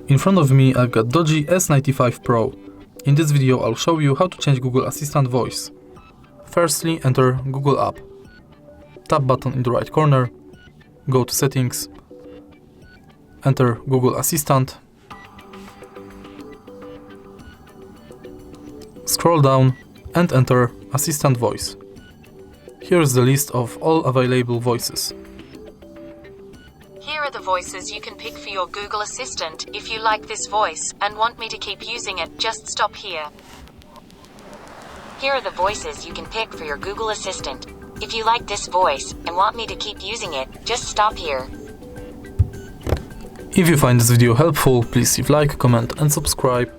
In front of me I've got DOOGEE S95 Pro. In this video I'll show you how to change Google Assistant voice. Firstly, enter Google app. Tap button in the right corner, go to settings, enter Google Assistant, scroll down and enter Assistant voice. Here is the list of all available voices. Here are the voices you can pick for your Google Assistant. If you like this voice and want me to keep using it, just stop here. Here are the voices you can pick for your Google Assistant. If you like this voice and want me to keep using it, just stop here. If you find this video helpful, please leave like, comment and subscribe.